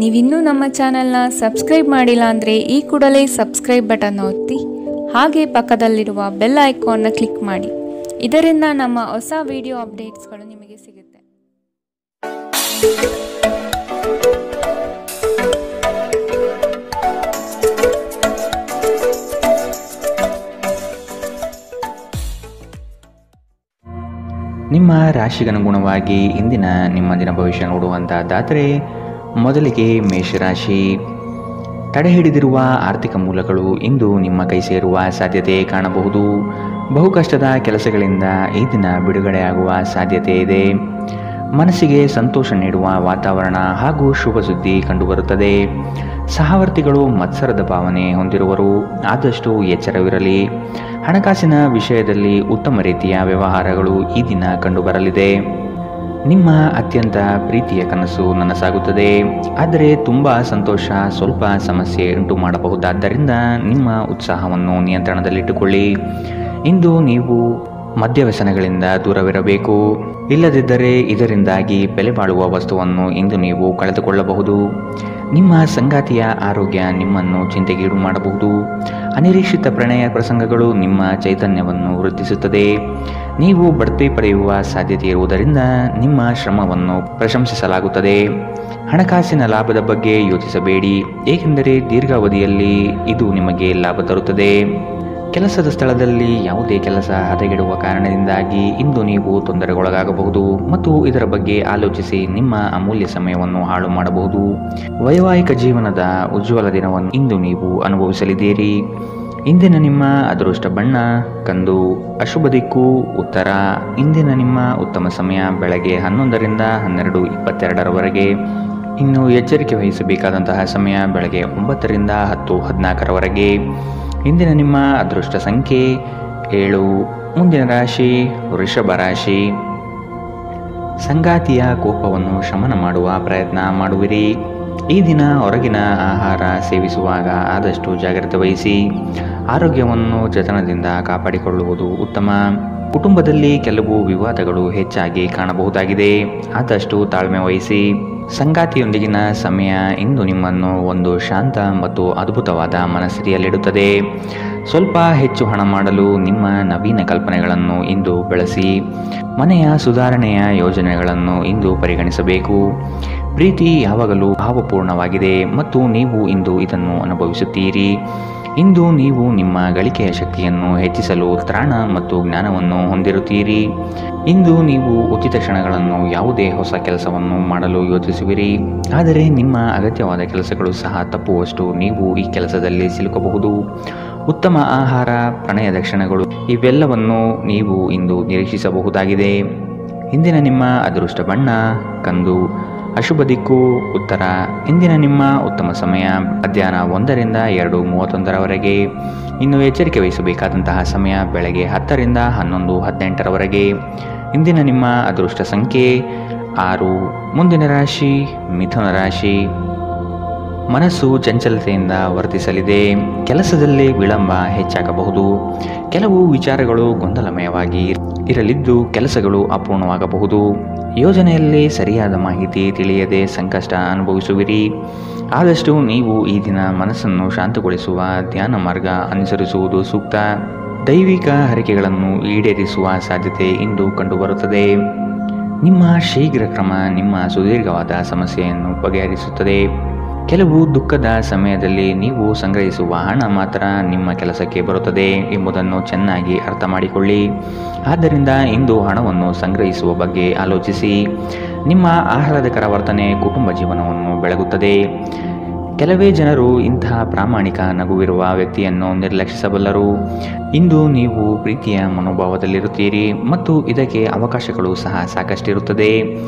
ನೀವಿನ್ನೂ ನಮ್ಮ ಚಾನೆಲ್ನ ಸಬ್ಸ್ಕ್ರೈಬ್ ಮಾಡಿಲ್ಲ ಅಂದರೆ ಈ ಕೂಡಲೇ ಸಬ್ಸ್ಕ್ರೈಬ್ ಬಟನ್ ಒತ್ತಿ ಹಾಗೆ ಪಕ್ಕದಲ್ಲಿರುವ ಬೆಲ್ ಐಕಾನ್ನ ಕ್ಲಿಕ್ ಮಾಡಿ. ಇದರಿಂದ ನಮ್ಮ ಹೊಸ ವಿಡಿಯೋ ಅಪ್ಡೇಟ್ಸ್ಗಳು ನಿಮಗೆ ಸಿಗುತ್ತೆ. ನಿಮ್ಮ ರಾಶಿಗನುಗುಣವಾಗಿ ಇಂದಿನ ನಿಮ್ಮ ದಿನ ಭವಿಷ್ಯ ನೋಡುವಂತಹದ್ದಾದರೆ ಮೊದಲಿಗೆ ಮೇಷರಾಶಿ. ತಡೆ ಹಿಡಿದಿರುವ ಆರ್ಥಿಕ ಮೂಲಗಳು ಇಂದು ನಿಮ್ಮ ಕೈ ಸೇರುವ ಸಾಧ್ಯತೆ ಕಾಣಬಹುದು. ಬಹು ಕಷ್ಟದ ಕೆಲಸಗಳಿಂದ ಈ ದಿನ ಬಿಡುಗಡೆಯಾಗುವ ಸಾಧ್ಯತೆ ಇದೆ. ಮನಸ್ಸಿಗೆ ಸಂತೋಷ ನೀಡುವ ವಾತಾವರಣ ಹಾಗೂ ಶುಭ ಸುದ್ದಿ ಕಂಡುಬರುತ್ತದೆ. ಸಹವರ್ತಿಗಳು ಮತ್ಸರದ ಭಾವನೆ ಹೊಂದಿರುವರು, ಆದಷ್ಟು ಎಚ್ಚರವಿರಲಿ. ಹಣಕಾಸಿನ ವಿಷಯದಲ್ಲಿ ಉತ್ತಮ ರೀತಿಯ ವ್ಯವಹಾರಗಳು ಈ ದಿನ ಕಂಡುಬರಲಿದೆ. ನಿಮ್ಮ ಅತ್ಯಂತ ಪ್ರೀತಿಯ ಕನಸು ನನಸಾಗುತ್ತದೆ, ಆದರೆ ತುಂಬ ಸಂತೋಷ ಸ್ವಲ್ಪ ಸಮಸ್ಯೆ ಉಂಟು ಮಾಡಬಹುದಾದ್ದರಿಂದ ನಿಮ್ಮ ಉತ್ಸಾಹವನ್ನು ನಿಯಂತ್ರಣದಲ್ಲಿಟ್ಟುಕೊಳ್ಳಿ. ಇಂದು ನೀವು ಮದ್ಯವ್ಯಸನಗಳಿಂದ ದೂರವಿರಬೇಕು, ಇಲ್ಲದಿದ್ದರೆ ಇದರಿಂದಾಗಿ ಬೆಲೆ ಬಾಳುವ ವಸ್ತುವನ್ನು ಇಂದು ನೀವು ಕಳೆದುಕೊಳ್ಳಬಹುದು. ನಿಮ್ಮ ಸಂಗಾತಿಯ ಆರೋಗ್ಯ ನಿಮ್ಮನ್ನು ಚಿಂತೆಗೀಡು ಮಾಡಬಹುದು. ಅನಿರೀಕ್ಷಿತ ಪ್ರಣಯ ಪ್ರಸಂಗಗಳು ನಿಮ್ಮ ಚೈತನ್ಯವನ್ನು ವೃದ್ಧಿಸುತ್ತದೆ. ನೀವು ಬಡ್ತಿ ಪಡೆಯುವ ಸಾಧ್ಯತೆ ಇರುವುದರಿಂದ ನಿಮ್ಮ ಶ್ರಮವನ್ನು ಪ್ರಶಂಸಿಸಲಾಗುತ್ತದೆ. ಹಣಕಾಸಿನ ಲಾಭದ ಬಗ್ಗೆ ಯೋಚಿಸಬೇಡಿ, ಏಕೆಂದರೆ ದೀರ್ಘಾವಧಿಯಲ್ಲಿ ಇದು ನಿಮಗೆ ಲಾಭ ತರುತ್ತದೆ. ಕೆಲಸದ ಸ್ಥಳದಲ್ಲಿ ಯಾವುದೇ ಕೆಲಸ ಹದಗೆಡುವ ಕಾರಣದಿಂದಾಗಿ ಇಂದು ನೀವು ತೊಂದರೆಗೊಳಗಾಗಬಹುದು ಮತ್ತು ಇದರ ಬಗ್ಗೆ ಆಲೋಚಿಸಿ ನಿಮ್ಮ ಅಮೂಲ್ಯ ಸಮಯವನ್ನು ಹಾಳು ಮಾಡಬಹುದು. ವೈವಾಹಿಕ ಜೀವನದ ಉಜ್ವಲ ದಿನವನ್ನು ಇಂದು ನೀವು ಅನುಭವಿಸಲಿದ್ದೀರಿ. ಇಂದಿನ ನಿಮ್ಮ ಅದೃಷ್ಟ ಬಣ್ಣ ಕಂದು, ಅಶುಭ ದಿಕ್ಕು ಉತ್ತರ. ಇಂದಿನ ನಿಮ್ಮ ಉತ್ತಮ ಸಮಯ ಬೆಳಗ್ಗೆ 11ರಿಂದ 12:22ರವರೆಗೆ. ಇನ್ನು ಎಚ್ಚರಿಕೆ ವಹಿಸಬೇಕಾದಂತಹ ಸಮಯ ಬೆಳಗ್ಗೆ 9ರಿಂದ 10:14ರವರೆಗೆ. ಇಂದಿನ ನಿಮ್ಮ ಅದೃಷ್ಟ ಸಂಖ್ಯೆ 7. ಮುಂದಿನ ರಾಶಿ ವೃಷಭ ರಾಶಿ. ಸಂಗಾತಿಯ ಕೋಪವನ್ನು ಶಮನ ಮಾಡುವ ಪ್ರಯತ್ನ ಮಾಡುವಿರಿ. ಈ ದಿನ ಹೊರಗಿನ ಆಹಾರ ಸೇವಿಸುವಾಗ ಆದಷ್ಟು ಜಾಗ್ರತೆ ವಹಿಸಿ. ಆರೋಗ್ಯವನ್ನು ಜತನದಿಂದ ಕಾಪಾಡಿಕೊಳ್ಳುವುದು ಉತ್ತಮ. ಕುಟುಂಬದಲ್ಲಿ ಕೆಲವು ವಿವಾದಗಳು ಹೆಚ್ಚಾಗಿ ಕಾಣಬಹುದಾಗಿದೆ, ಆದಷ್ಟು ತಾಳ್ಮೆ ವಹಿಸಿ. ಸಂಗಾತಿಯೊಂದಿಗಿನ ಸಮಯ ಇಂದು ನಿಮ್ಮನ್ನು ಒಂದು ಶಾಂತ ಮತ್ತು ಅದ್ಭುತವಾದ ಮನಸ್ಥಿತಿಯಲ್ಲಿಡುತ್ತದೆ. ಸ್ವಲ್ಪ ಹೆಚ್ಚು ಹಣ ಮಾಡಲು ನಿಮ್ಮ ನವೀನ ಕಲ್ಪನೆಗಳನ್ನು ಇಂದು ಬಳಸಿ. ಮನೆಯ ಸುಧಾರಣೆಯ ಯೋಜನೆಗಳನ್ನು ಇಂದು ಪರಿಗಣಿಸಬೇಕು. ಪ್ರೀತಿ ಯಾವಾಗಲೂ ಭಾವಪೂರ್ಣವಾಗಿದೆ ಮತ್ತು ನೀವು ಇಂದು ಇದನ್ನು ಅನುಭವಿಸುತ್ತೀರಿ. ಇಂದು ನೀವು ನಿಮ್ಮ ಗಳಿಕೆಯ ಶಕ್ತಿಯನ್ನು ಹೆಚ್ಚಿಸಲು ತ್ರಾಣ ಮತ್ತು ಜ್ಞಾನವನ್ನು ಹೊಂದಿರುತ್ತೀರಿ. ಇಂದು ನೀವು ಉಚಿತ ಕ್ಷಣಗಳನ್ನು ಯಾವುದೇ ಹೊಸ ಕೆಲಸವನ್ನು ಮಾಡಲು ಯೋಚಿಸುವಿರಿ, ಆದರೆ ನಿಮ್ಮ ಅಗತ್ಯವಾದ ಕೆಲಸಗಳು ಸಹ ತಪ್ಪುವಷ್ಟು ನೀವು ಈ ಕೆಲಸದಲ್ಲಿ ಸಿಲುಕಬಹುದು. ಉತ್ತಮ ಆಹಾರ, ಪ್ರಣಯದ ಕ್ಷಣಗಳು ಇವೆಲ್ಲವನ್ನು ನೀವು ಇಂದು ನಿರೀಕ್ಷಿಸಬಹುದಾಗಿದೆ. ಇಂದಿನ ನಿಮ್ಮ ಅದೃಷ್ಟ ಬಣ್ಣ ಕಂದು, ಅಶುಭ ದಿಕ್ಕು ಉತ್ತರ. ಇಂದಿನ ನಿಮ್ಮ ಉತ್ತಮ ಸಮಯ ಮಧ್ಯಾಹ್ನ 1ರಿಂದ 2:31ರವರೆಗೆ. ಇನ್ನು ಎಚ್ಚರಿಕೆ ವಹಿಸಬೇಕಾದಂತಹ ಸಮಯ ಬೆಳಗ್ಗೆ 10ರಿಂದ 11:18ರವರೆಗೆ. ಇಂದಿನ ನಿಮ್ಮ ಅದೃಷ್ಟ ಸಂಖ್ಯೆ 6. ಮುಂದಿನ ರಾಶಿ ಮಿಥುನ ರಾಶಿ. ಮನಸ್ಸು ಚಂಚಲತೆಯಿಂದ ವರ್ತಿಸಲಿದೆ. ಕೆಲಸದಲ್ಲಿ ವಿಳಂಬ ಹೆಚ್ಚಾಗಬಹುದು. ಕೆಲವು ವಿಚಾರಗಳು ಗೊಂದಲಮಯವಾಗಿ ಇರಲಿದ್ದು ಕೆಲಸಗಳು ಅಪೂರ್ಣವಾಗಬಹುದು. ಯೋಜನೆಯಲ್ಲಿ ಸರಿಯಾದ ಮಾಹಿತಿ ತಿಳಿಯದೆ ಸಂಕಷ್ಟ ಅನುಭವಿಸುವಿರಿ. ಆದಷ್ಟು ನೀವು ಈ ದಿನ ಮನಸ್ಸನ್ನು ಶಾಂತಗೊಳಿಸುವ ಧ್ಯಾನ ಮಾರ್ಗ ಅನುಸರಿಸುವುದು ಸೂಕ್ತ. ದೈವಿಕ ಹರಕೆಗಳನ್ನು ಈಡೇರಿಸುವ ಸಾಧ್ಯತೆ ಇಂದು ಕಂಡುಬರುತ್ತದೆ. ನಿಮ್ಮ ಶೀಘ್ರ ಕ್ರಮ ನಿಮ್ಮ ಸುದೀರ್ಘವಾದ ಸಮಸ್ಯೆಯನ್ನು ಬಗೆಹರಿಸುತ್ತದೆ. ಕೆಲವು ದುಃಖದ ಸಮಯದಲ್ಲಿ ನೀವು ಸಂಗ್ರಹಿಸುವ ಹಣ ಮಾತ್ರ ನಿಮ್ಮ ಕೆಲಸಕ್ಕೆ ಬರುತ್ತದೆ ಎಂಬುದನ್ನು ಚೆನ್ನಾಗಿ ಅರ್ಥ ಮಾಡಿಕೊಳ್ಳಿ. ಆದ್ದರಿಂದ ಇಂದು ಹಣವನ್ನು ಸಂಗ್ರಹಿಸುವ ಬಗ್ಗೆ ಆಲೋಚಿಸಿ. ನಿಮ್ಮ ಆಹ್ಲಾದಕರ ವರ್ತನೆ ಕುಟುಂಬ ಜೀವನವನ್ನು ಬೆಳಗುತ್ತದೆ. ಕೆಲವೇ ಜನರು ಇಂತಹ ಪ್ರಾಮಾಣಿಕ ನಗುವಿರುವ ವ್ಯಕ್ತಿಯನ್ನು ನಿರ್ಲಕ್ಷಿಸಬಲ್ಲರು. ಇಂದು ನೀವು ಪ್ರೀತಿಯ ಮನೋಭಾವದಲ್ಲಿರುತ್ತೀರಿ ಮತ್ತು ಇದಕ್ಕೆ ಅವಕಾಶಗಳು ಸಹ ಸಾಕಷ್ಟಿರುತ್ತದೆ.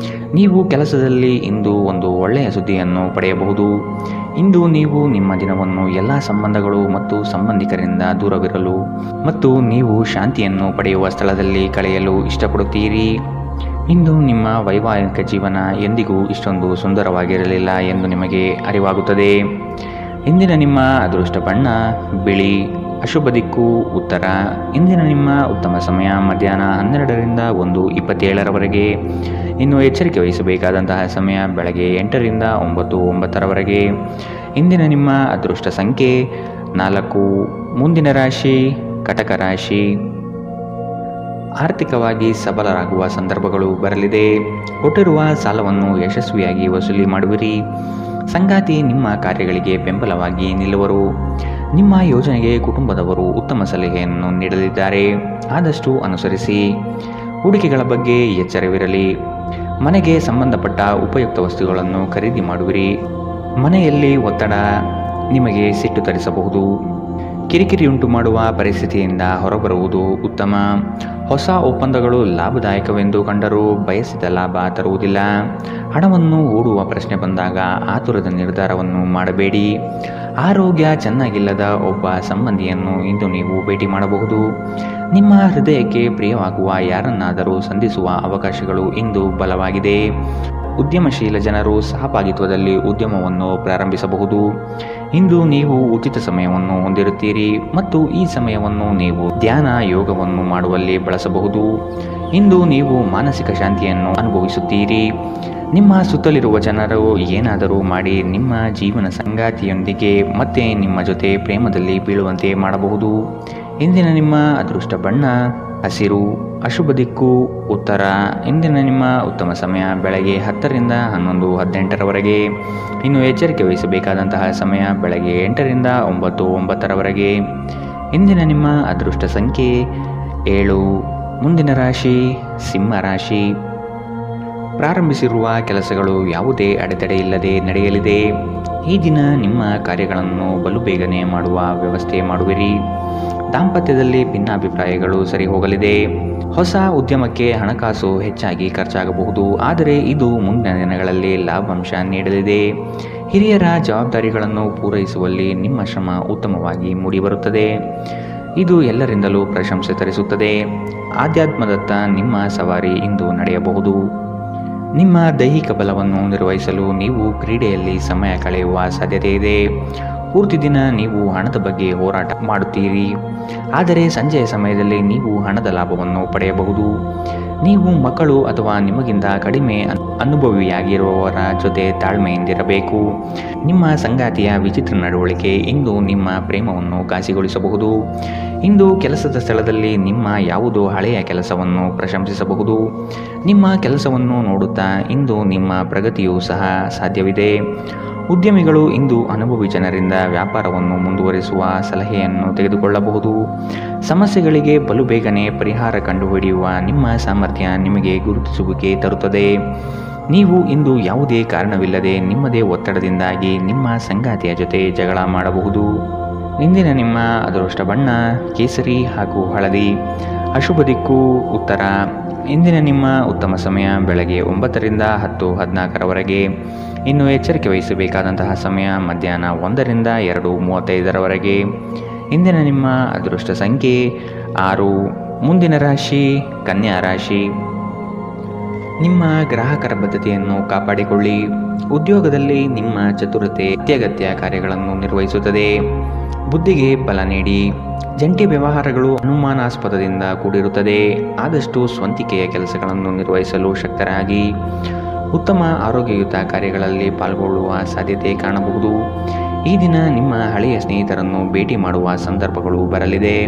ನೀವು ಕೆಲಸದಲ್ಲಿ ಇಂದು ಒಂದು ಒಳ್ಳೆಯ ಸುದ್ದಿಯನ್ನು ಪಡೆಯಬಹುದು. ಇಂದು ನೀವು ನಿಮ್ಮ ದಿನವನ್ನು ಎಲ್ಲ ಸಂಬಂಧಗಳು ಮತ್ತು ಸಂಬಂಧಿಕರಿಂದ ದೂರವಿರಲು ಮತ್ತು ನೀವು ಶಾಂತಿಯನ್ನು ಪಡೆಯುವ ಸ್ಥಳದಲ್ಲಿ ಕಳೆಯಲು ಇಷ್ಟಪಡುತ್ತೀರಿ. ಇಂದು ನಿಮ್ಮ ವೈವಾಹಿಕ ಜೀವನ ಎಂದಿಗೂ ಇಷ್ಟೊಂದು ಸುಂದರವಾಗಿರಲಿಲ್ಲ ಎಂದು ನಿಮಗೆ ಅರಿವಾಗುತ್ತದೆ. ಇಂದಿನ ನಿಮ್ಮ ಅದೃಷ್ಟ ಬಣ್ಣ ಬಿಳಿ, ಅಶುಭ ದಿಕ್ಕು ಉತ್ತರ. ಇಂದಿನ ನಿಮ್ಮ ಉತ್ತಮ ಸಮಯ ಮಧ್ಯಾಹ್ನ 12ರಿಂದ 1:27ರವರೆಗೆ. ಇನ್ನು ಎಚ್ಚರಿಕೆ ವಹಿಸಬೇಕಾದಂತಹ ಸಮಯ ಬೆಳಗ್ಗೆ 8ರಿಂದ 9:09 ಇಂದಿನ ನಿಮ್ಮ ಅದೃಷ್ಟ ಸಂಖ್ಯೆ 4. ಮುಂದಿನ ರಾಶಿ ಕಟಕ ರಾಶಿ. ಆರ್ಥಿಕವಾಗಿ ಸಬಲರಾಗುವ ಸಂದರ್ಭಗಳು ಬರಲಿದೆ. ಕೊಟ್ಟಿರುವ ಸಾಲವನ್ನು ಯಶಸ್ವಿಯಾಗಿ ವಸೂಲಿ ಮಾಡುವಿರಿ. ಸಂಗಾತಿ ನಿಮ್ಮ ಕಾರ್ಯಗಳಿಗೆ ಬೆಂಬಲವಾಗಿ ನಿಲ್ಲುವರು. ನಿಮ್ಮ ಯೋಜನೆಗೆ ಕುಟುಂಬದವರು ಉತ್ತಮ ಸಲಹೆಯನ್ನು ನೀಡಲಿದ್ದಾರೆ. ಆದಷ್ಟು ಅನುಸರಿಸಿ. ಹೂಡಿಕೆಗಳ ಬಗ್ಗೆ ಎಚ್ಚರವಿರಲಿ. ಮನೆಗೆ ಸಂಬಂಧಪಟ್ಟ ಉಪಯುಕ್ತ ವಸ್ತುಗಳನ್ನು ಖರೀದಿ ಮಾಡುವಿರಿ. ಮನೆಯಲ್ಲಿ ಒತ್ತಡ ನಿಮಗೆ ಸಿಟ್ಟು ತರಿಸಬಹುದು. ಕಿರಿಕಿರಿಯುಂಟು ಮಾಡುವ ಪರಿಸ್ಥಿತಿಯಿಂದ ಹೊರಬರುವುದು ಉತ್ತಮ. ಹೊಸ ಒಪ್ಪಂದಗಳು ಲಾಭದಾಯಕವೆಂದು ಕಂಡರೂ ಬಯಸಿದ ಲಾಭ ತರುವುದಿಲ್ಲ. ಹಣವನ್ನು ಹೂಡುವ ಪ್ರಶ್ನೆ ಬಂದಾಗ ಆತುರದ ನಿರ್ಧಾರವನ್ನು ಮಾಡಬೇಡಿ. ಆರೋಗ್ಯ ಚೆನ್ನಾಗಿಲ್ಲದ ಒಬ್ಬ ಸಂಬಂಧಿಯನ್ನು ಇಂದು ನೀವು ಭೇಟಿ ಮಾಡಬಹುದು. ನಿಮ್ಮ ಹೃದಯಕ್ಕೆ ಪ್ರಿಯವಾಗುವ ಯಾರನ್ನಾದರೂ ಸಂಧಿಸುವ ಅವಕಾಶಗಳು ಇಂದು ಬಲವಾಗಿದೆ. ಉದ್ಯಮಶೀಲ ಜನರು ಸಹಭಾಗಿತ್ವದಲ್ಲಿ ಉದ್ಯಮವನ್ನು ಪ್ರಾರಂಭಿಸಬಹುದು. ಇಂದು ನೀವು ಉಚಿತ ಸಮಯವನ್ನು ಹೊಂದಿರುತ್ತೀರಿ ಮತ್ತು ಈ ಸಮಯವನ್ನು ನೀವು ಧ್ಯಾನ ಯೋಗವನ್ನು ಮಾಡುವಲ್ಲಿ ಬಳಸಬಹುದು. ಇಂದು ನೀವು ಮಾನಸಿಕ ಶಾಂತಿಯನ್ನು ಅನುಭವಿಸುತ್ತೀರಿ. ನಿಮ್ಮ ಸುತ್ತಲಿರುವ ಜನರು ಏನಾದರೂ ಮಾಡಿ ನಿಮ್ಮ ಜೀವನ ಸಂಗಾತಿಯೊಂದಿಗೆ ಮತ್ತೆ ನಿಮ್ಮ ಜೊತೆ ಪ್ರೇಮದಲ್ಲಿ ಬೀಳುವಂತೆ ಮಾಡಬಹುದು. ಇಂದಿನ ನಿಮ್ಮ ಅದೃಷ್ಟ ಬಣ್ಣ ಹಸಿರು. ಅಶುಭ ದಿಕ್ಕು ಉತ್ತರ. ಇಂದಿನ ನಿಮ್ಮ ಉತ್ತಮ ಸಮಯ ಬೆಳಗ್ಗೆ 10ರಿಂದ 11:18 ಇನ್ನು ಎಚ್ಚರಿಕೆ ವಹಿಸಬೇಕಾದಂತಹ ಸಮಯ ಬೆಳಗ್ಗೆ 8ರಿಂದ 9:09 ಇಂದಿನ ನಿಮ್ಮ ಅದೃಷ್ಟ ಸಂಖ್ಯೆ 7. ಮುಂದಿನ ರಾಶಿ ಸಿಂಹ ರಾಶಿ. ಪ್ರಾರಂಭಿಸಿರುವ ಕೆಲಸಗಳು ಯಾವುದೇ ಅಡೆತಡೆ ಇಲ್ಲದೆ ನಡೆಯಲಿದೆ. ಈ ದಿನ ನಿಮ್ಮ ಕಾರ್ಯಗಳನ್ನು ಬಲು ಬೇಗನೆ ಮಾಡುವ ವ್ಯವಸ್ಥೆ ಮಾಡುವಿರಿ. ದಾಂಪತ್ಯದಲ್ಲಿ ಭಿನ್ನಾಭಿಪ್ರಾಯಗಳು ಸರಿ ಹೋಗಲಿದೆ. ಹೊಸ ಉದ್ಯಮಕ್ಕೆ ಹಣಕಾಸು ಹೆಚ್ಚಾಗಿ ಖರ್ಚಾಗಬಹುದು, ಆದರೆ ಇದು ಮುಂದಿನ ದಿನಗಳಲ್ಲಿ ಲಾಭಾಂಶ ನೀಡಲಿದೆ. ಹಿರಿಯರ ಜವಾಬ್ದಾರಿಗಳನ್ನು ಪೂರೈಸುವಲ್ಲಿ ನಿಮ್ಮ ಶ್ರಮ ಉತ್ತಮವಾಗಿ ಮೂಡಿಬರುತ್ತದೆ. ಇದು ಎಲ್ಲರಿಂದಲೂ ಪ್ರಶಂಸೆ ತರಿಸುತ್ತದೆ. ಆಧ್ಯಾತ್ಮದತ್ತ ನಿಮ್ಮ ಸವಾರಿ ಇಂದು ನಡೆಯಬಹುದು. ನಿಮ್ಮ ದೈಹಿಕ ಬಲವನ್ನು ನಿರ್ವಹಿಸಲು ನೀವು ಕ್ರೀಡೆಯಲ್ಲಿ ಸಮಯ ಕಳೆಯುವ ಸಾಧ್ಯತೆ ಇದೆ. ಪೂರ್ತಿ ದಿನ ನೀವು ಹಣದ ಬಗ್ಗೆ ಹೋರಾಟ ಮಾಡುತ್ತೀರಿ, ಆದರೆ ಸಂಜೆಯ ಸಮಯದಲ್ಲಿ ನೀವು ಹಣದ ಲಾಭವನ್ನು ಪಡೆಯಬಹುದು. ನೀವು ಮಕ್ಕಳು ಅಥವಾ ನಿಮಗಿಂತ ಕಡಿಮೆ ಅನುಭವಿಯಾಗಿರುವವರ ಜೊತೆ ತಾಳ್ಮೆಯಿಂದಿರಬೇಕು. ನಿಮ್ಮ ಸಂಗಾತಿಯ ವಿಚಿತ್ರ ನಡವಳಿಕೆ ಇಂದು ನಿಮ್ಮ ಪ್ರೇಮವನ್ನು ಘಾಸಿಗೊಳಿಸಬಹುದು. ಇಂದು ಕೆಲಸದ ಸ್ಥಳದಲ್ಲಿ ನಿಮ್ಮ ಯಾವುದೋ ಹಳೆಯ ಕೆಲಸವನ್ನು ಪ್ರಶಂಸಿಸಬಹುದು. ನಿಮ್ಮ ಕೆಲಸವನ್ನು ನೋಡುತ್ತಾ ಇಂದು ನಿಮ್ಮ ಪ್ರಗತಿಯೂ ಸಹ ಸಾಧ್ಯವಿದೆ. ಉದ್ಯಮಿಗಳು ಇಂದು ಅನುಭವಿ ಜನರಿಂದ ವ್ಯಾಪಾರವನ್ನು ಮುಂದುವರಿಸುವ ಸಲಹೆಯನ್ನು ತೆಗೆದುಕೊಳ್ಳಬಹುದು. ಸಮಸ್ಯೆಗಳಿಗೆ ಬಲು ಬೇಗನೆ ಪರಿಹಾರ ಕಂಡುಹಿಡಿಯುವ ನಿಮ್ಮ ಸಾಮರ್ಥ್ಯ ನಿಮಗೆ ಗುರುತಿಸುವಿಕೆ ತರುತ್ತದೆ. ನೀವು ಇಂದು ಯಾವುದೇ ಕಾರಣವಿಲ್ಲದೆ ನಿಮ್ಮದೇ ಒತ್ತಡದಿಂದಾಗಿ ನಿಮ್ಮ ಸಂಗಾತಿಯ ಜೊತೆ ಜಗಳ ಮಾಡಬಹುದು. ಇಂದಿನ ನಿಮ್ಮ ಅದೃಷ್ಟ ಬಣ್ಣ ಕೇಸರಿ ಹಾಗೂ ಹಳದಿ. ಅಶುಭ ದಿಕ್ಕು ಉತ್ತರ. ಇಂದಿನ ನಿಮ್ಮ ಉತ್ತಮ ಸಮಯ ಬೆಳಗ್ಗೆ 9ರಿಂದ 10:14 ಇನ್ನು ಎಚ್ಚರಿಕೆ ವಹಿಸಬೇಕಾದಂತಹ ಸಮಯ ಮಧ್ಯಾಹ್ನ 1ರಿಂದ 2:35 ಇಂದಿನ ನಿಮ್ಮ ಅದೃಷ್ಟ ಸಂಖ್ಯೆ 6. ಮುಂದಿನ ರಾಶಿ ಕನ್ಯಾ ರಾಶಿ. ನಿಮ್ಮ ಗ್ರಾಹಕರ ಬದ್ಧತೆಯನ್ನು ಕಾಪಾಡಿಕೊಳ್ಳಿ. ಉದ್ಯೋಗದಲ್ಲಿ ನಿಮ್ಮ ಚತುರತೆ ಅತ್ಯಗತ್ಯ ಕಾರ್ಯಗಳನ್ನು ನಿರ್ವಹಿಸುತ್ತದೆ. ಬುದ್ಧಿಗೆ ಬಲ ನೀಡಿ. ಜಂಟಿ ವ್ಯವಹಾರಗಳು ಅನುಮಾನಾಸ್ಪದದಿಂದ ಕೂಡಿರುತ್ತದೆ. ಆದಷ್ಟು ಸ್ವಂತಿಕೆಯ ಕೆಲಸಗಳನ್ನು ನಿರ್ವಹಿಸಲು ಶಕ್ತರಾಗಿ. ಉತ್ತಮ ಆರೋಗ್ಯಯುತ ಕಾರ್ಯಗಳಲ್ಲಿ ಪಾಲ್ಗೊಳ್ಳುವ ಸಾಧ್ಯತೆ ಕಾಣಬಹುದು. ಈ ದಿನ ನಿಮ್ಮ ಹಳೆಯ ಸ್ನೇಹಿತರನ್ನು ಭೇಟಿ ಮಾಡುವ ಸಂದರ್ಭಗಳು ಬರಲಿದೆ.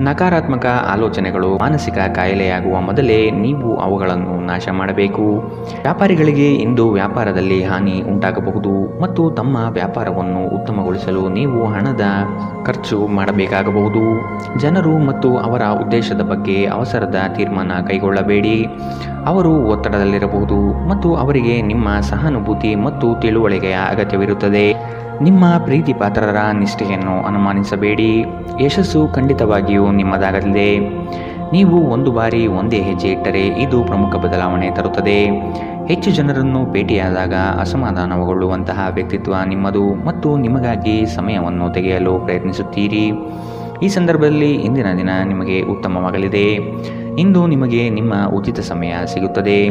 ನಕಾರಾತ್ಮಕ ಆಲೋಚನೆಗಳು ಮಾನಸಿಕ ಕಾಯಿಲೆಯಾಗುವ ಮೊದಲೇ ನೀವು ಅವುಗಳನ್ನು ನಾಶ ಮಾಡಬೇಕು. ವ್ಯಾಪಾರಿಗಳಿಗೆ ಇಂದು ವ್ಯಾಪಾರದಲ್ಲಿ ಹಾನಿ ಉಂಟಾಗಬಹುದು ಮತ್ತು ತಮ್ಮ ವ್ಯಾಪಾರವನ್ನು ಉತ್ತಮಗೊಳಿಸಲು ನೀವು ಹಣದ ಖರ್ಚು ಮಾಡಬೇಕಾಗಬಹುದು. ಜನರು ಮತ್ತು ಅವರ ಉದ್ದೇಶದ ಬಗ್ಗೆ ಅವಸರದ ತೀರ್ಮಾನ ಕೈಗೊಳ್ಳಬೇಡಿ. ಅವರು ಒತ್ತಡದಲ್ಲಿರಬಹುದು ಮತ್ತು ಅವರಿಗೆ ನಿಮ್ಮ ಸಹಾನುಭೂತಿ ಮತ್ತು ತಿಳುವಳಿಕೆಯ ಅಗತ್ಯವಿರುತ್ತದೆ. ನಿಮ್ಮ ಪ್ರೀತಿ ಪಾತ್ರರ ನಿಷ್ಠೆಯನ್ನು ಅನುಮಾನಿಸಬೇಡಿ. ಯಶಸ್ಸು ಖಂಡಿತವಾಗಿಯೂ ನಿಮ್ಮದಾಗಲಿದೆ. ನೀವು ಒಂದು ಬಾರಿ ಒಂದೇ ಹೆಜ್ಜೆ ಇಟ್ಟರೆ ಇದು ಪ್ರಮುಖ ಬದಲಾವಣೆ ತರುತ್ತದೆ. ಹೆಚ್ಚು ಜನರನ್ನು ಭೇಟಿಯಾದಾಗ ಅಸಮಾಧಾನಗೊಳ್ಳುವಂತಹ ವ್ಯಕ್ತಿತ್ವ ನಿಮ್ಮದು ಮತ್ತು ನಿಮಗಾಗಿ ಸಮಯವನ್ನು ತೆಗೆಯಲು ಪ್ರಯತ್ನಿಸುತ್ತೀರಿ. ಈ ಸಂದರ್ಭದಲ್ಲಿ ಇಂದಿನ ದಿನ ನಿಮಗೆ ಉತ್ತಮವಾಗಲಿದೆ. ಇಂದು ನಿಮಗೆ ನಿಮ್ಮ ಉಚಿತ ಸಮಯ ಸಿಗುತ್ತದೆ.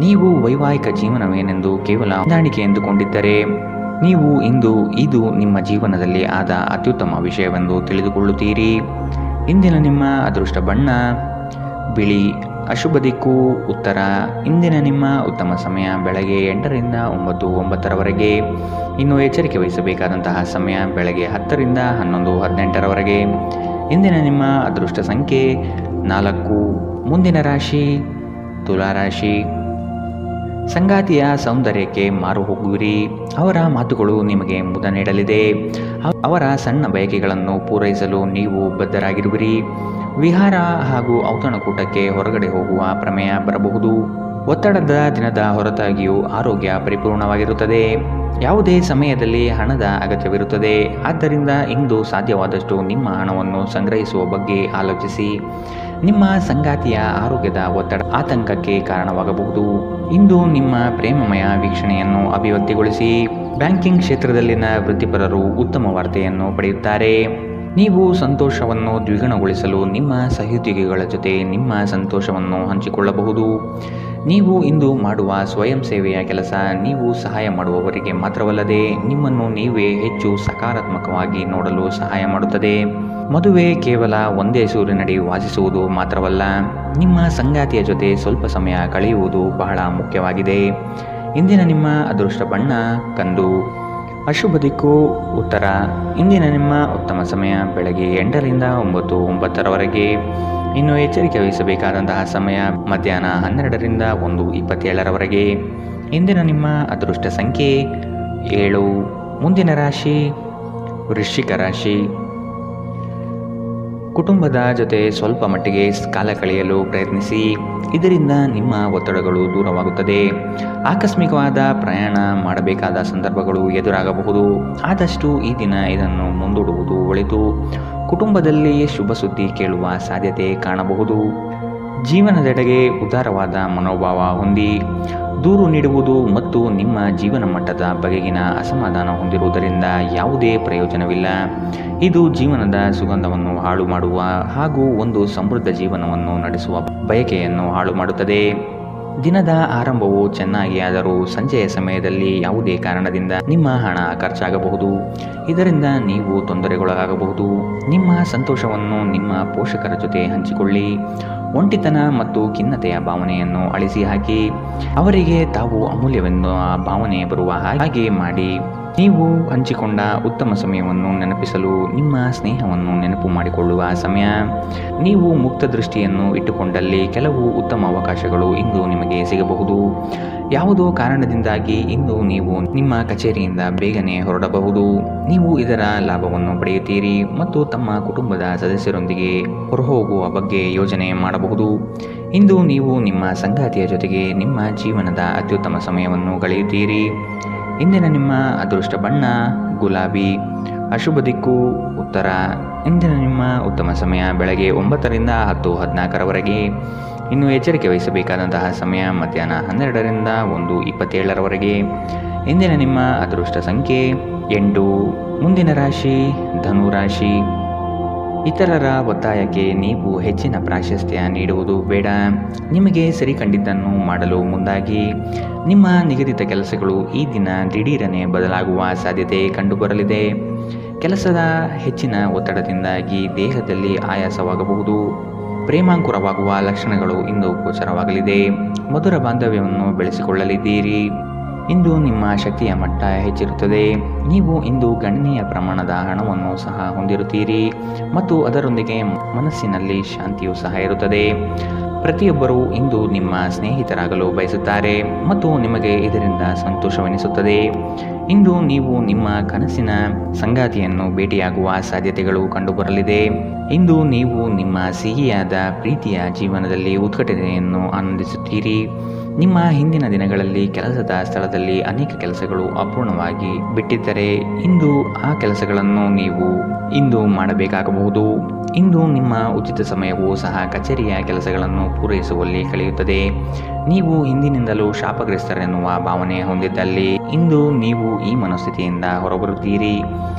ನೀವು ವೈವಾಹಿಕ ಜೀವನವೇನೆಂದು ಕೇವಲ ಹೊಂದಾಣಿಕೆ ಎಂದುಕೊಂಡಿದ್ದರೆ ನೀವು ಇಂದು ಇದು ನಿಮ್ಮ ಜೀವನದಲ್ಲಿ ಆದ ಅತ್ಯುತ್ತಮ ವಿಷಯವೆಂದು ತಿಳಿದುಕೊಳ್ಳುತ್ತೀರಿ. ಇಂದಿನ ನಿಮ್ಮ ಅದೃಷ್ಟ ಬಣ್ಣ ಬಿಳಿ. ಅಶುಭ ದಿಕ್ಕು ಉತ್ತರ. ಇಂದಿನ ನಿಮ್ಮ ಉತ್ತಮ ಸಮಯ ಬೆಳಗ್ಗೆ 8ರಿಂದ 9:09ರವರೆಗೆ. ಇನ್ನು ಎಚ್ಚರಿಕೆ ವಹಿಸಬೇಕಾದಂತಹ ಸಮಯ ಬೆಳಗ್ಗೆ 10ರಿಂದ 11:18ರವರೆಗೆ. ಇಂದಿನ ನಿಮ್ಮ ಅದೃಷ್ಟ ಸಂಖ್ಯೆ 4. ಮುಂದಿನ ರಾಶಿ ತುಲಾರಾಶಿ. ಸಂಗಾತಿಯ ಸೌಂದರ್ಯಕ್ಕೆ ಮಾರು ಹೋಗುವಿರಿ. ಅವರ ಮಾತುಗಳು ನಿಮಗೆ ಮುದ ನೀಡಲಿದೆ. ಅವರ ಸಣ್ಣ ಬಯಕೆಗಳನ್ನು ಪೂರೈಸಲು ನೀವು ಬದ್ಧರಾಗಿರುವಿರಿ. ವಿಹಾರ ಹಾಗೂ ಔತಣಕೂಟಕ್ಕೆ ಹೊರಗಡೆ ಹೋಗುವ ಪ್ರಮೇಯ ಬರಬಹುದು. ಒತ್ತಡದ ದಿನದ ಹೊರತಾಗಿಯೂ ಆರೋಗ್ಯ ಪರಿಪೂರ್ಣವಾಗಿರುತ್ತದೆ. ಯಾವುದೇ ಸಮಯದಲ್ಲಿ ಹಣದ ಅಗತ್ಯವಿರುತ್ತದೆ. ಆದ್ದರಿಂದ ಇಂದು ಸಾಧ್ಯವಾದಷ್ಟು ನಿಮ್ಮ ಹಣವನ್ನು ಸಂಗ್ರಹಿಸುವ ಬಗ್ಗೆ ಆಲೋಚಿಸಿ. ನಿಮ್ಮ ಸಂಗಾತಿಯ ಆರೋಗ್ಯದ ಒತ್ತಡ ಆತಂಕಕ್ಕೆ ಕಾರಣವಾಗಬಹುದು. ಇಂದು ನಿಮ್ಮ ಪ್ರೇಮಮಯ ವೀಕ್ಷಣೆಯನ್ನು ಅಭಿವ್ಯಕ್ತಿಗೊಳಿಸಿ. ಬ್ಯಾಂಕಿಂಗ್ ಕ್ಷೇತ್ರದಲ್ಲಿನ ವೃತ್ತಿಪರರು ಉತ್ತಮ ವಾರ್ತೆಯನ್ನು ಪಡೆಯುತ್ತಾರೆ. ನೀವು ಸಂತೋಷವನ್ನು ದ್ವಿಗುಣಗೊಳಿಸಲು ನಿಮ್ಮ ಸಹೋದ್ಯೋಗಿಗಳ ಜೊತೆ ನಿಮ್ಮ ಸಂತೋಷವನ್ನು ಹಂಚಿಕೊಳ್ಳಬಹುದು. ನೀವು ಇಂದು ಮಾಡುವ ಸ್ವಯಂ ಸೇವೆಯ ಕೆಲಸ ನೀವು ಸಹಾಯ ಮಾಡುವವರಿಗೆ ಮಾತ್ರವಲ್ಲದೆ ನಿಮ್ಮನ್ನು ನೀವೇ ಹೆಚ್ಚು ಸಕಾರಾತ್ಮಕವಾಗಿ ನೋಡಲು ಸಹಾಯ ಮಾಡುತ್ತದೆ. ಮದುವೆ ಕೇವಲ ಒಂದೇ ಸೂರಿನಡಿ ವಾಸಿಸುವುದು ಮಾತ್ರವಲ್ಲ, ನಿಮ್ಮ ಸಂಗಾತಿಯ ಜೊತೆ ಸ್ವಲ್ಪ ಸಮಯ ಕಳೆಯುವುದು ಬಹಳ ಮುಖ್ಯವಾಗಿದೆ. ಇಂದಿನ ನಿಮ್ಮ ಅದೃಷ್ಟ ಬಣ್ಣ ಕಂದು. ಅಶುಭ ದಿಕ್ಕು ಉತ್ತರ. ಇಂದಿನ ನಿಮ್ಮ ಉತ್ತಮ ಸಮಯ ಬೆಳಗ್ಗೆ 8ರಿಂದ 9:09ರವರೆಗೆ. ಇನ್ನು ಎಚ್ಚರಿಕೆ ವಹಿಸಬೇಕಾದಂತಹ ಸಮಯ ಮಧ್ಯಾಹ್ನ 12ರಿಂದ 1:27ರವರೆಗೆ. ಇಂದಿನ ನಿಮ್ಮ ಅದೃಷ್ಟ ಸಂಖ್ಯೆ 7. ಮುಂದಿನ ರಾಶಿ ವೃಶ್ಚಿಕ ರಾಶಿ. ಕುಟುಂಬದ ಜೊತೆ ಸ್ವಲ್ಪ ಮಟ್ಟಿಗೆ ಕಾಲ ಕಳೆಯಲು ಪ್ರಯತ್ನಿಸಿ. ಇದರಿಂದ ನಿಮ್ಮ ಒತ್ತಡಗಳು ದೂರವಾಗುತ್ತದೆ. ಆಕಸ್ಮಿಕವಾದ ಪ್ರಯಾಣ ಮಾಡಬೇಕಾದ ಸಂದರ್ಭಗಳು ಎದುರಾಗಬಹುದು. ಆದಷ್ಟು ಈ ದಿನ ಇದನ್ನು ಮುಂದೂಡುವುದು ಒಳಿತು. ಕುಟುಂಬದಲ್ಲಿ ಶುಭ ಸುದ್ದಿ ಕೇಳುವ ಸಾಧ್ಯತೆ ಕಾಣಬಹುದು. ಜೀವನದೆಡೆಗೆ ಉದಾರವಾದ ಮನೋಭಾವ ಹೊಂದಿ. ದೂರು ನೀಡುವುದು ಮತ್ತು ನಿಮ್ಮ ಜೀವನ ಮಟ್ಟದ ಬಗೆಗಿನ ಅಸಮಾಧಾನ ಹೊಂದಿರುವುದರಿಂದ ಯಾವುದೇ ಪ್ರಯೋಜನವಿಲ್ಲ. ಇದು ಜೀವನದ ಸುಗಂಧವನ್ನು ಹಾಳು ಮಾಡುವ ಹಾಗೂ ಒಂದು ಸಮೃದ್ಧ ಜೀವನವನ್ನು ನಡೆಸುವ ಬಯಕೆಯನ್ನು ಹಾಳು ಮಾಡುತ್ತದೆ. ದಿನದ ಆರಂಭವು ಚೆನ್ನಾಗಿ ಆದರೂ ಸಂಜೆಯ ಸಮಯದಲ್ಲಿ ಯಾವುದೇ ಕಾರಣದಿಂದ ನಿಮ್ಮ ಹಣ ಖರ್ಚಾಗಬಹುದು. ಇದರಿಂದ ನೀವು ತೊಂದರೆಗೊಳಗಾಗಬಹುದು. ನಿಮ್ಮ ಸಂತೋಷವನ್ನು ನಿಮ್ಮ ಪೋಷಕರ ಜೊತೆ ಹಂಚಿಕೊಳ್ಳಿ. ಒಂಟಿತನ ಮತ್ತು ಖಿನ್ನತೆಯ ಭಾವನೆಯನ್ನು ಅಳಿಸಿ ಹಾಕಿ. ಅವರಿಗೆ ತಾವು ಅಮೂಲ್ಯವೆನ್ನುವ ಭಾವನೆ ಬರುವ ಹಾಗೆ ಮಾಡಿ. ನೀವು ಹಂಚಿಕೊಂಡ ಉತ್ತಮ ಸಮಯವನ್ನು ನೆನಪಿಸಲು ನಿಮ್ಮ ಸ್ನೇಹವನ್ನು ನೆನಪು ಮಾಡಿಕೊಳ್ಳುವ ಸಮಯ. ನೀವು ಮುಕ್ತ ದೃಷ್ಟಿಯನ್ನು ಇಟ್ಟುಕೊಂಡಲ್ಲಿ ಕೆಲವು ಉತ್ತಮ ಅವಕಾಶಗಳು ಇಂದು ನಿಮಗೆ ಸಿಗಬಹುದು. ಯಾವುದೋ ಕಾರಣದಿಂದಾಗಿ ಇಂದು ನೀವು ನಿಮ್ಮ ಕಚೇರಿಯಿಂದ ಬೇಗನೆ ಹೊರಡಬಹುದು. ನೀವು ಇದರ ಲಾಭವನ್ನು ಪಡೆಯುತ್ತೀರಿ ಮತ್ತು ತಮ್ಮ ಕುಟುಂಬದ ಸದಸ್ಯರೊಂದಿಗೆ ಹೊರಹೋಗುವ ಬಗ್ಗೆ ಯೋಜನೆ ಮಾಡಬಹುದು. ಇಂದು ನೀವು ನಿಮ್ಮ ಸಂಗಾತಿಯ ಜೊತೆಗೆ ನಿಮ್ಮ ಜೀವನದ ಅತ್ಯುತ್ತಮ ಸಮಯವನ್ನು ಕಳೆಯುತ್ತೀರಿ. ಇಂದಿನ ನಿಮ್ಮ ಅದೃಷ್ಟ ಬಣ್ಣ ಗುಲಾಬಿ. ಅಶುಭ ದಿಕ್ಕು ಉತ್ತರ. ಇಂದಿನ ನಿಮ್ಮ ಉತ್ತಮ ಸಮಯ ಬೆಳಗ್ಗೆ 9ರಿಂದ 10:14ರವರೆಗೆ. ಇನ್ನು ಎಚ್ಚರಿಕೆ ವಹಿಸಬೇಕಾದಂತಹ ಸಮಯ ಮಧ್ಯಾಹ್ನ 12ರಿಂದ 1:27ರವರೆಗೆ. ಇಂದಿನ ನಿಮ್ಮ ಅದೃಷ್ಟ ಸಂಖ್ಯೆ 8. ಮುಂದಿನ ರಾಶಿ ಧನುರಾಶಿ. ಇತರರ ಒತ್ತಾಯಕ್ಕೆ ನೀವು ಹೆಚ್ಚಿನ ಪ್ರಾಶಸ್ತ್ಯ ನೀಡುವುದು ಬೇಡ. ನಿಮಗೆ ಸರಿ ಕಂಡಿದ್ದನ್ನು ಮಾಡಲು ಮುಂದಾಗಿ. ನಿಮ್ಮ ನಿಗದಿತ ಕೆಲಸಗಳು ಈ ದಿನ ದಿಢೀರನೆ ಬದಲಾಗುವ ಸಾಧ್ಯತೆ ಕಂಡುಬರಲಿದೆ. ಕೆಲಸದ ಹೆಚ್ಚಿನ ಒತ್ತಡದಿಂದಾಗಿ ದೇಹದಲ್ಲಿ ಆಯಾಸವಾಗಬಹುದು. ಪ್ರೇಮಾಂಕುರವಾಗುವ ಲಕ್ಷಣಗಳು ಇಂದು ಗೋಚರವಾಗಲಿದೆ. ಮಧುರ ಬಾಂಧವ್ಯವನ್ನು ಬೆಳೆಸಿಕೊಳ್ಳಲಿದ್ದೀರಿ. ಇಂದು ನಿಮ್ಮ ಶಕ್ತಿಯ ಮಟ್ಟ ಹೆಚ್ಚಿರುತ್ತದೆ. ನೀವು ಇಂದು ಗಣನೀಯ ಪ್ರಮಾಣದ ಹಣವನ್ನು ಸಹ ಹೊಂದಿರುತ್ತೀರಿ ಮತ್ತು ಅದರೊಂದಿಗೆ ಮನಸ್ಸಿನಲ್ಲಿ ಶಾಂತಿಯೂ ಸಹ ಇರುತ್ತದೆ. ಪ್ರತಿಯೊಬ್ಬರೂ ಇಂದು ನಿಮ್ಮ ಸ್ನೇಹಿತರಾಗಲು ಬಯಸುತ್ತಾರೆ ಮತ್ತು ನಿಮಗೆ ಇದರಿಂದ ಸಂತೋಷವೆನಿಸುತ್ತದೆ. ಇಂದು ನೀವು ನಿಮ್ಮ ಕನಸಿನ ಸಂಗಾತಿಯನ್ನು ಭೇಟಿಯಾಗುವ ಸಾಧ್ಯತೆಗಳು ಕಂಡುಬರಲಿದೆ. ಇಂದು ನೀವು ನಿಮ್ಮ ಸಿಹಿಯಾದ ಪ್ರೀತಿಯ ಜೀವನದಲ್ಲಿ ಉತ್ಕಟತೆಯನ್ನು ಆನಂದಿಸುತ್ತೀರಿ. ನಿಮ್ಮ ಹಿಂದಿನ ದಿನಗಳಲ್ಲಿ ಕೆಲಸದ ಸ್ಥಳದಲ್ಲಿ ಅನೇಕ ಕೆಲಸಗಳು ಅಪೂರ್ಣವಾಗಿ ಬಿಟ್ಟಿದ್ದರೆ ಇಂದು ಆ ಕೆಲಸಗಳನ್ನು ನೀವು ಇಂದು ಮಾಡಬೇಕಾಗಬಹುದು. ಇಂದು ನಿಮ್ಮ ಉಚಿತ ಸಮಯವೂ ಸಹ ಕಚೇರಿಯ ಕೆಲಸಗಳನ್ನು ಪೂರೈಸುವಲ್ಲಿ ಕಳೆಯುತ್ತದೆ. ನೀವು ಹಿಂದಿನಿಂದಲೂ ಶಾಪಗ್ರಸ್ತರೆನ್ನುವ ಭಾವನೆ ಹೊಂದಿದ್ದಲ್ಲಿ ಇಂದು ನೀವು ಈ ಮನಸ್ಥಿತಿಯಿಂದ ಹೊರಬರುತ್ತೀರಿ.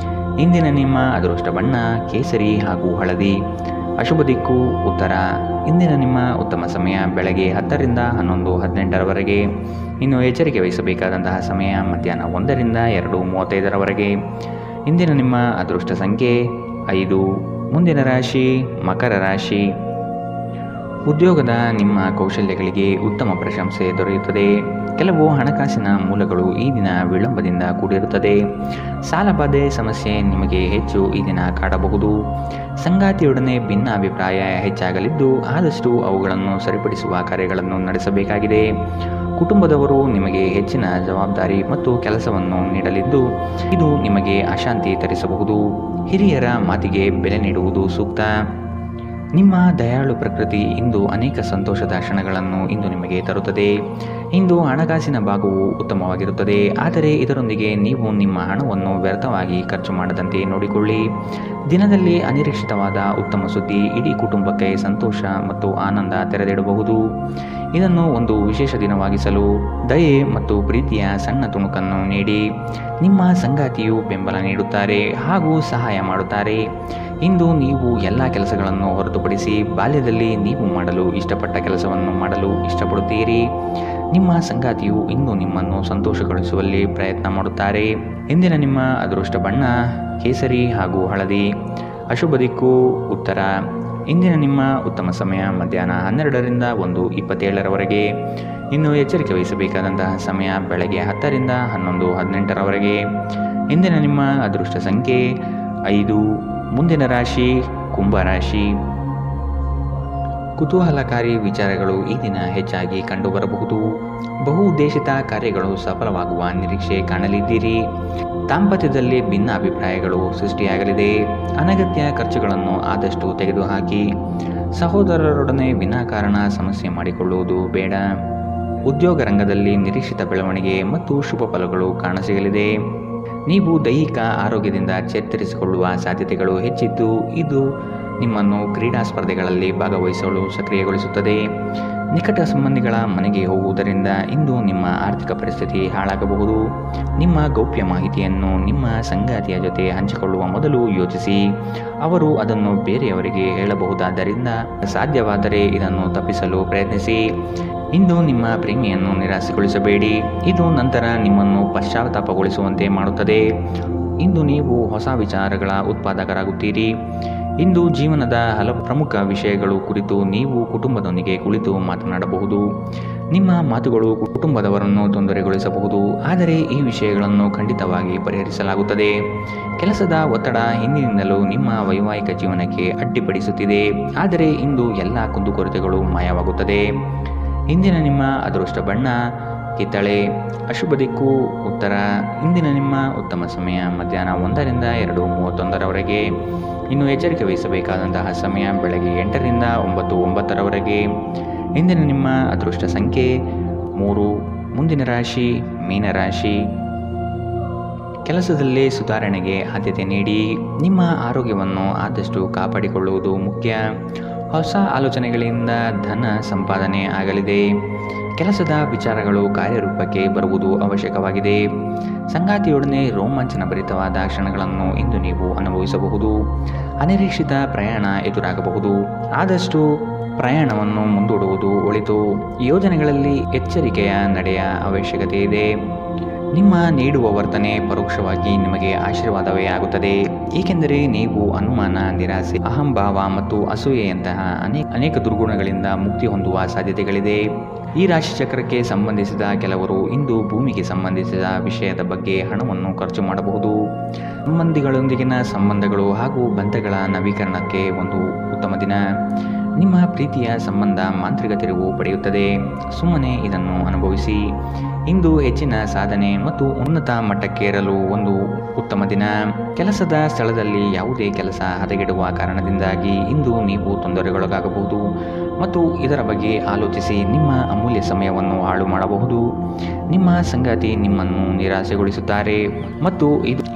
ಇಂದಿನ ನಿಮ್ಮ ಅದೃಷ್ಟ ಬಣ್ಣ ಕೇಸರಿ ಹಾಗೂ ಹಳದಿ. ಅಶುಭ ದಿಕ್ಕು ಉತ್ತರ. ಇಂದಿನ ನಿಮ್ಮ ಉತ್ತಮ ಸಮಯ ಬೆಳಗ್ಗೆ 10ರಿಂದ 11:18ರವರೆಗೆ. ಇನ್ನು ಎಚ್ಚರಿಕೆ ವಹಿಸಬೇಕಾದಂತಹ ಸಮಯ ಮಧ್ಯಾಹ್ನ 1ರಿಂದ 2:35ರವರೆಗೆ. ಇಂದಿನ ನಿಮ್ಮ ಅದೃಷ್ಟ ಸಂಖ್ಯೆ 5. ಮುಂದಿನ ರಾಶಿ ಮಕರ ರಾಶಿ. ಉದ್ಯೋಗದ ನಿಮ್ಮ ಕೌಶಲ್ಯಗಳಿಗೆ ಉತ್ತಮ ಪ್ರಶಂಸೆ ದೊರೆಯುತ್ತದೆ. ಕೆಲವು ಹಣಕಾಸಿನ ಮೂಲಗಳು ಈ ದಿನ ವಿಳಂಬದಿಂದ ಕೂಡಿರುತ್ತದೆ. ಸಾಲಬಾಧೆ ಸಮಸ್ಯೆ ನಿಮಗೆ ಹೆಚ್ಚು ಈ ದಿನ ಕಾಡಬಹುದು. ಸಂಗಾತಿಯೊಡನೆ ಭಿನ್ನಾಭಿಪ್ರಾಯ ಹೆಚ್ಚಾಗಲಿದ್ದು ಆದಷ್ಟು ಅವುಗಳನ್ನು ಸರಿಪಡಿಸುವ ಕಾರ್ಯಗಳನ್ನು ನಡೆಸಬೇಕಾಗಿದೆ. ಕುಟುಂಬದವರು ನಿಮಗೆ ಹೆಚ್ಚಿನ ಜವಾಬ್ದಾರಿ ಮತ್ತು ಕೆಲಸವನ್ನು ನೀಡಲಿದ್ದು ಇದು ನಿಮಗೆ ಅಶಾಂತಿ ತರಿಸಬಹುದು. ಹಿರಿಯರ ಮಾತಿಗೆ ಬೆಲೆ ನೀಡುವುದು ಸೂಕ್ತ. ನಿಮ್ಮ ದಯಾಳು ಪ್ರಕೃತಿ ಇಂದು ಅನೇಕ ಸಂತೋಷದ ಕ್ಷಣಗಳನ್ನು ಇಂದು ನಿಮಗೆ ತರುತ್ತದೆ. ಇಂದು ಹಣಕಾಸಿನ ಭಾಗವು ಉತ್ತಮವಾಗಿರುತ್ತದೆ, ಆದರೆ ಇದರೊಂದಿಗೆ ನೀವು ನಿಮ್ಮ ಹಣವನ್ನು ವ್ಯರ್ಥವಾಗಿ ಖರ್ಚು ಮಾಡದಂತೆ ನೋಡಿಕೊಳ್ಳಿ. ದಿನದಲ್ಲಿ ಅನಿರೀಕ್ಷಿತವಾದ ಉತ್ತಮ ಸುದ್ದಿ ಇಡೀ ಕುಟುಂಬಕ್ಕೆ ಸಂತೋಷ ಮತ್ತು ಆನಂದ ತೆರೆದಿಡಬಹುದು. ಇದನ್ನು ಒಂದು ವಿಶೇಷ ದಿನವಾಗಿಸಲು ದಯೆ ಮತ್ತು ಪ್ರೀತಿಯ ಸಣ್ಣ ತುಣುಕನ್ನು ನೀಡಿ. ನಿಮ್ಮ ಸಂಗಾತಿಯು ಬೆಂಬಲ ನೀಡುತ್ತಾರೆ ಹಾಗೂ ಸಹಾಯ ಮಾಡುತ್ತಾರೆ. ಇಂದು ನೀವು ಎಲ್ಲ ಕೆಲಸಗಳನ್ನು ಹೊರತುಪಡಿಸಿ ಬಾಲ್ಯದಲ್ಲಿ ನೀವು ಮಾಡಲು ಇಷ್ಟಪಟ್ಟ ಕೆಲಸವನ್ನು ಮಾಡಲು ಇಷ್ಟಪಡುತ್ತೀರಿ. ನಿಮ್ಮ ಸಂಗಾತಿಯು ಇಂದು ನಿಮ್ಮನ್ನು ಸಂತೋಷಗೊಳಿಸುವಲ್ಲಿ ಪ್ರಯತ್ನ ಮಾಡುತ್ತಾರೆ. ಇಂದಿನ ನಿಮ್ಮ ಅದೃಷ್ಟ ಬಣ್ಣ ಕೇಸರಿ ಹಾಗೂ ಹಳದಿ. ಅಶುಭ ದಿಕ್ಕು ಉತ್ತರ. ಇಂದಿನ ನಿಮ್ಮ ಉತ್ತಮ ಸಮಯ ಮಧ್ಯಾಹ್ನ 12ರಿಂದ 1:27 ಇನ್ನು ಎಚ್ಚರಿಕೆ ವಹಿಸಬೇಕಾದಂತಹ ಸಮಯ ಬೆಳಗ್ಗೆ 10ರಿಂದ 11:18 ಇಂದಿನ ನಿಮ್ಮ ಅದೃಷ್ಟ ಸಂಖ್ಯೆ 5. ಮುಂದಿನ ರಾಶಿ ಕುಂಭರಾಶಿ. ಕುತೂಹಲಕಾರಿ ವಿಚಾರಗಳು ಈ ದಿನ ಹೆಚ್ಚಾಗಿ ಕಂಡುಬರಬಹುದು. ಬಹುಉದ್ದೇಶಿತ ಕಾರ್ಯಗಳು ಸಫಲವಾಗುವ ನಿರೀಕ್ಷೆ ಕಾಣಲಿದ್ದೀರಿ. ದಾಂಪತ್ಯದಲ್ಲಿ ಭಿನ್ನ ಅಭಿಪ್ರಾಯಗಳು ಸೃಷ್ಟಿಯಾಗಲಿದೆ. ಅನಗತ್ಯ ಖರ್ಚುಗಳನ್ನು ಆದಷ್ಟು ತೆಗೆದುಹಾಕಿ. ಸಹೋದರರೊಡನೆ ವಿನಾಕಾರಣ ಸಮಸ್ಯೆ ಮಾಡಿಕೊಳ್ಳುವುದು ಬೇಡ. ಉದ್ಯೋಗ ರಂಗದಲ್ಲಿ ನಿರೀಕ್ಷಿತ ಬೆಳವಣಿಗೆ ಮತ್ತು ಶುಭ ಫಲಗಳು ಕಾಣಸಿಗಲಿದೆ. ನೀವು ದೈಹಿಕ ಆರೋಗ್ಯದಿಂದ ಚೇತರಿಸಿಕೊಳ್ಳುವ ಸಾಧ್ಯತೆಗಳು ಹೆಚ್ಚಿದ್ದು ಇದು ನಿಮ್ಮನ್ನು ಕ್ರೀಡಾ ಸ್ಪರ್ಧೆಗಳಲ್ಲಿ ಭಾಗವಹಿಸಲು ಸಕ್ರಿಯಗೊಳಿಸುತ್ತದೆ. ನಿಕಟ ಸಂಬಂಧಿಗಳ ಮನೆಗೆ ಹೋಗುವುದರಿಂದ ಇಂದು ನಿಮ್ಮ ಆರ್ಥಿಕ ಪರಿಸ್ಥಿತಿ ಹಾಳಾಗಬಹುದು. ನಿಮ್ಮ ಗೌಪ್ಯ ಮಾಹಿತಿಯನ್ನು ನಿಮ್ಮ ಸಂಗಾತಿಯ ಜೊತೆ ಹಂಚಿಕೊಳ್ಳುವ ಮೊದಲು ಯೋಚಿಸಿ. ಅವರು ಅದನ್ನು ಬೇರೆಯವರಿಗೆ ಹೇಳಬಹುದಾದ್ದರಿಂದ ಸಾಧ್ಯವಾದರೆ ಇದನ್ನು ತಪ್ಪಿಸಲು ಪ್ರಯತ್ನಿಸಿ. ಇಂದು ನಿಮ್ಮ ಪ್ರೇಮಿಯನ್ನು ನಿರಾಸೆಗೊಳಿಸಬೇಡಿ. ಇದು ನಂತರ ನಿಮ್ಮನ್ನು ಪಶ್ಚಾತ್ತಾಪಗೊಳಿಸುವಂತೆ ಮಾಡುತ್ತದೆ. ಇಂದು ನೀವು ಹೊಸ ವಿಚಾರಗಳ ಉತ್ಪಾದಕರಾಗುತ್ತೀರಿ. ಇಂದು ಜೀವನದ ಹಲವು ಪ್ರಮುಖ ವಿಷಯಗಳು ಕುರಿತು ನೀವು ಕುಟುಂಬದೊಂದಿಗೆ ಕುಳಿತು ಮಾತನಾಡಬಹುದು. ನಿಮ್ಮ ಮಾತುಗಳು ಕುಟುಂಬದವರನ್ನು ತೊಂದರೆಗೊಳಿಸಬಹುದು, ಆದರೆ ಈ ವಿಷಯಗಳನ್ನು ಖಂಡಿತವಾಗಿ ಪರಿಹರಿಸಲಾಗುತ್ತದೆ. ಕೆಲಸದ ಒತ್ತಡ ಹಿಂದಿನಿಂದಲೂ ನಿಮ್ಮ ವೈವಾಹಿಕ ಜೀವನಕ್ಕೆ ಅಡ್ಡಿಪಡಿಸುತ್ತಿದೆ, ಆದರೆ ಇಂದು ಎಲ್ಲ ಕುಂದುಕೊರತೆಗಳು ಮಾಯವಾಗುತ್ತದೆ. ಇಂದಿನ ನಿಮ್ಮ ಅದೃಷ್ಟ ಬಣ್ಣ ಕಿತ್ತಳೆ. ಅಶುಭ ದಿಕ್ಕು ಉತ್ತರ. ಇಂದಿನ ನಿಮ್ಮ ಉತ್ತಮ ಸಮಯ ಮಧ್ಯಾಹ್ನ 1ರಿಂದ 2:31 ಇನ್ನು ಎಚ್ಚರಿಕೆ ವಹಿಸಬೇಕಾದಂತಹ ಸಮಯ ಬೆಳಗ್ಗೆ 8ರಿಂದ 9:09 ಇಂದಿನ ನಿಮ್ಮ ಅದೃಷ್ಟ ಸಂಖ್ಯೆ 3. ಮುಂದಿನ ರಾಶಿ ಮೀನರಾಶಿ. ಕೆಲಸದಲ್ಲಿ ಸುಧಾರಣೆಗೆ ಆದ್ಯತೆ ನೀಡಿ. ನಿಮ್ಮ ಆರೋಗ್ಯವನ್ನು ಆದಷ್ಟು ಕಾಪಾಡಿಕೊಳ್ಳುವುದು ಮುಖ್ಯ. ಹೊಸ ಆಲೋಚನೆಗಳಿಂದ ಧನ ಸಂಪಾದನೆ ಆಗಲಿದೆ. ಕೆಲಸದ ವಿಚಾರಗಳು ಕಾರ್ಯರೂಪಕ್ಕೆ ಬರುವುದು ಅವಶ್ಯಕವಾಗಿದೆ. ಸಂಗಾತಿಯೊಡನೆ ರೋಮಾಂಚನ ಭರಿತವಾದ ಕ್ಷಣಗಳನ್ನು ಇಂದು ನೀವು ಅನುಭವಿಸಬಹುದು. ಅನಿರೀಕ್ಷಿತ ಪ್ರಯಾಣ ಎದುರಾಗಬಹುದು. ಆದಷ್ಟು ಪ್ರಯಾಣವನ್ನು ಮುಂದೂಡುವುದು ಒಳಿತು. ಯೋಜನೆಗಳಲ್ಲಿ ಎಚ್ಚರಿಕೆಯ ನಡೆಯ ಅವಶ್ಯಕತೆ ಇದೆ. ನಿಮ್ಮ ನೀಡುವ ವರ್ತನೆ ಪರೋಕ್ಷವಾಗಿ ನಿಮಗೆ ಆಶೀರ್ವಾದವೇ ಆಗುತ್ತದೆ, ಏಕೆಂದರೆ ನೀವು ಅನುಮಾನ, ನಿರಾಸೆ, ಅಹಂಭಾವ ಮತ್ತು ಅಸೂಯೆಯಂತಹ ಅನೇಕ ದುರ್ಗುಣಗಳಿಂದ ಮುಕ್ತಿ ಹೊಂದುವ ಸಾಧ್ಯತೆಗಳಿದೆ. ಈ ರಾಶಿಚಕ್ರಕ್ಕೆ ಸಂಬಂಧಿಸಿದ ಕೆಲವರು ಇಂದು ಭೂಮಿಗೆ ಸಂಬಂಧಿಸಿದ ವಿಷಯದ ಬಗ್ಗೆ ಹಣವನ್ನು ಖರ್ಚು ಮಾಡಬಹುದು. ಸಂಬಂಧಿಗಳೊಂದಿಗಿನ ಸಂಬಂಧಗಳು ಹಾಗೂ ಬಂಧಗಳ ನವೀಕರಣಕ್ಕೆ ಒಂದು ಉತ್ತಮ ದಿನ. ನಿಮ್ಮ ಪ್ರೀತಿಯ ಸಂಬಂಧ ಮಾಂತ್ರಿಕ ತಿರುವು ಪಡೆಯುತ್ತದೆ. ಸುಮ್ಮನೆ ಇದನ್ನು ಅನುಭವಿಸಿ. ಇಂದು ಹೆಚ್ಚಿನ ಸಾಧನೆ ಮತ್ತು ಉನ್ನತ ಮಟ್ಟಕ್ಕೇರಲು ಒಂದು ಉತ್ತಮ ದಿನ. ಕೆಲಸದ ಸ್ಥಳದಲ್ಲಿ ಯಾವುದೇ ಕೆಲಸ ಹದಗೆಡುವ ಕಾರಣದಿಂದಾಗಿ ಇಂದು ನೀವು ತೊಂದರೆಗೊಳಗಾಗಬಹುದು ಮತ್ತು ಇದರ ಬಗ್ಗೆ ಆಲೋಚಿಸಿ ನಿಮ್ಮ ಅಮೂಲ್ಯ ಸಮಯವನ್ನು ಹಾಳು ಮಾಡಬಹುದು. ನಿಮ್ಮ ಸಂಗಾತಿ ನಿಮ್ಮನ್ನು ನಿರಾಸೆಗೊಳಿಸುತ್ತಾರೆ ಮತ್ತು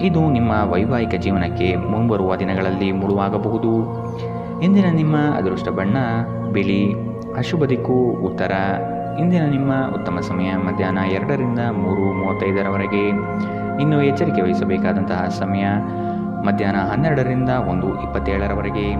ಇದು ನಿಮ್ಮ ವೈವಾಹಿಕ ಜೀವನಕ್ಕೆ ಮುಂಬರುವ ದಿನಗಳಲ್ಲಿ ಮುಳುವಾಗಬಹುದು. ಇಂದಿನ ನಿಮ್ಮ ಅದೃಷ್ಟ ಬಣ್ಣ ಬಿಳಿ. ಅಶುಭ ದಿಕ್ಕು ಉತ್ತರ. ಇಂದಿನ ನಿಮ್ಮ ಉತ್ತಮ ಸಮಯ ಮಧ್ಯಾಹ್ನ 2ರಿಂದ 3:35 ಇನ್ನು ಎಚ್ಚರಿಕೆ ವಹಿಸಬೇಕಾದಂತಹ ಸಮಯ ಮಧ್ಯಾಹ್ನ 12ರಿಂದ 1:27